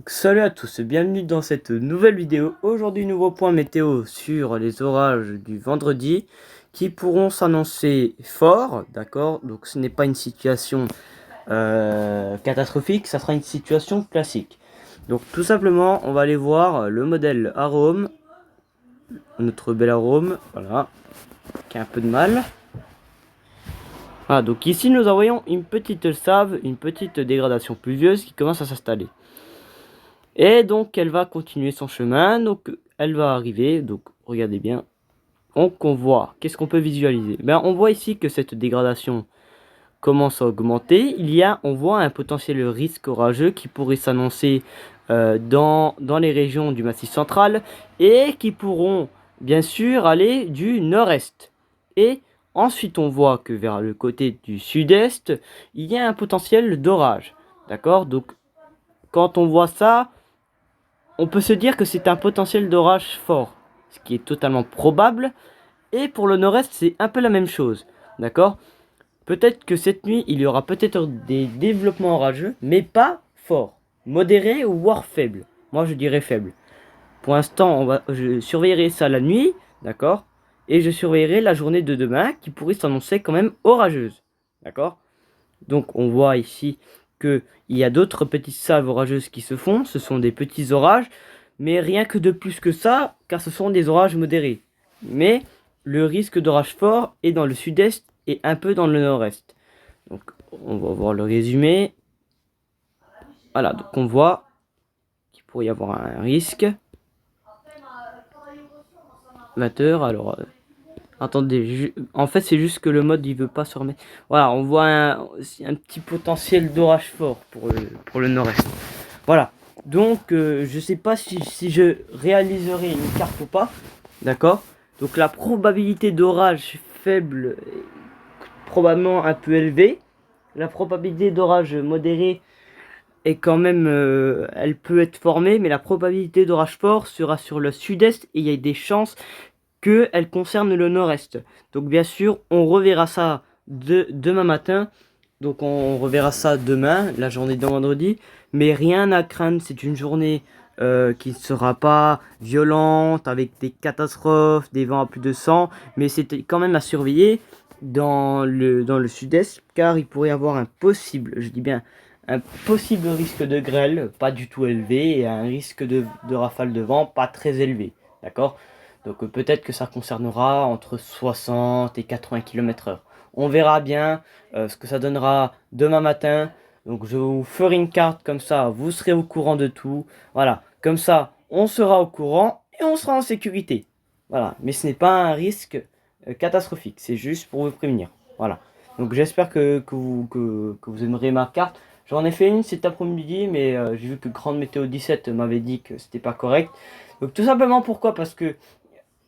Salut à tous, bienvenue dans cette nouvelle vidéo. Aujourd'hui, nouveau point météo sur les orages du vendredi qui pourront s'annoncer forts, d'accord? Donc ce n'est pas une situation catastrophique, ça sera une situation classique. Donc tout simplement, on va aller voir le modèle Arome, notre bel Arome, voilà, qui a un peu de mal. Ah, donc ici nous envoyons une petite save, une petite dégradation pluvieuse qui commence à s'installer. Et donc elle va continuer son chemin, donc elle va arriver, donc regardez bien. Donc on voit, qu'est-ce qu'on peut visualiser? Ben, on voit ici que cette dégradation commence à augmenter. On voit un potentiel risque orageux qui pourrait s'annoncer dans les régions du Massif central et qui pourront bien sûr aller du nord-est. Et ensuite on voit que vers le côté du sud-est, il y a un potentiel d'orage. D'accord? Donc quand on voit ça, on peut se dire que c'est un potentiel d'orage fort, ce qui est totalement probable. Et pour le nord-est, c'est un peu la même chose. D'accord? Peut-être que cette nuit, il y aura peut-être des développements orageux, mais pas forts. Modérés ou voire faibles. Moi, je dirais faibles. Pour l'instant, je surveillerai ça la nuit, d'accord? Et je surveillerai la journée de demain, qui pourrait s'annoncer quand même orageuse. D'accord? Donc, on voit ici qu'il y a d'autres petites salves orageuses qui se font. Ce sont des petits orages, mais rien que de plus que ça, car ce sont des orages modérés. Mais le risque d'orage fort est dans le sud-est et un peu dans le nord-est. Donc on va voir le résumé. Voilà, donc on voit qu'il pourrait y avoir un risque. 20 heures, alors attendez, en fait c'est juste que le mode il veut pas se remettre. Voilà, on voit un petit potentiel d'orage fort pour le nord-est. Voilà, donc je sais pas si je réaliserai une carte ou pas, d'accord? Donc la probabilité d'orage faible est probablement un peu élevée. La probabilité d'orage modéré est quand même, elle peut être formée, mais la probabilité d'orage fort sera sur le sud-est et il y a des chances qu'elle concerne le nord-est. Donc bien sûr, on reverra ça demain matin. Donc on reverra ça demain, la journée de vendredi. Mais rien à craindre, c'est une journée qui ne sera pas violente, avec des catastrophes, des vents à plus de 100. Mais c'était quand même à surveiller dans le sud-est, car il pourrait y avoir un possible, je dis bien, un possible risque de grêle, pas du tout élevé, et un risque de rafale de vent pas très élevé. D'accord? Donc peut-être que ça concernera entre 60 et 80 km/h. On verra bien ce que ça donnera demain matin. Donc je vous ferai une carte comme ça, vous serez au courant de tout. Voilà, comme ça, on sera au courant et on sera en sécurité. Voilà, mais ce n'est pas un risque catastrophique, c'est juste pour vous prévenir. Voilà, donc j'espère que vous aimerez ma carte. J'en ai fait une cet après-midi, mais j'ai vu que Grande Météo 17 m'avait dit que c'était pas correct. Donc tout simplement pourquoi? Parce que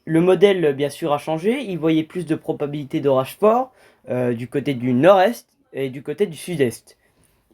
le modèle, bien sûr, a changé. Il voyait plus de probabilité d'orage fort du côté du nord-est et du côté du sud-est.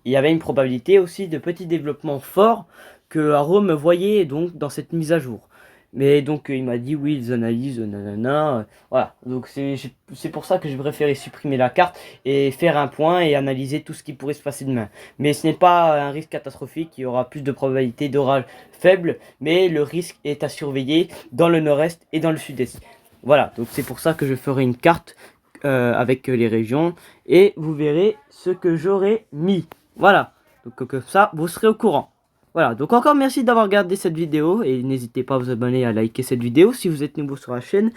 Il y avait une probabilité aussi de petits développements forts que Rome voyait donc dans cette mise à jour. Mais donc il m'a dit oui, ils analysent, nanana. Voilà, donc c'est pour ça que je préférais supprimer la carte et faire un point et analyser tout ce qui pourrait se passer demain. Mais ce n'est pas un risque catastrophique, il y aura plus de probabilité d'orage faible, mais le risque est à surveiller dans le nord-est et dans le sud-est. Voilà, donc c'est pour ça que je ferai une carte avec les régions et vous verrez ce que j'aurai mis. Voilà, donc comme ça vous serez au courant. Voilà, donc encore merci d'avoir regardé cette vidéo et n'hésitez pas à vous abonner et à liker cette vidéo si vous êtes nouveau sur la chaîne.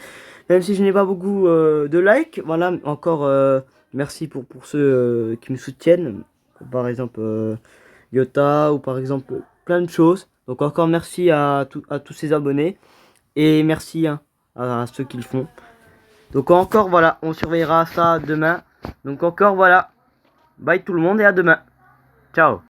Même si je n'ai pas beaucoup de likes, voilà, encore merci pour ceux qui me soutiennent. Par exemple Yota ou par exemple plein de choses. Donc encore merci à tous ces abonnés et merci hein, à ceux qui le font. Donc encore voilà, on surveillera ça demain. Donc encore voilà, bye tout le monde et à demain. Ciao.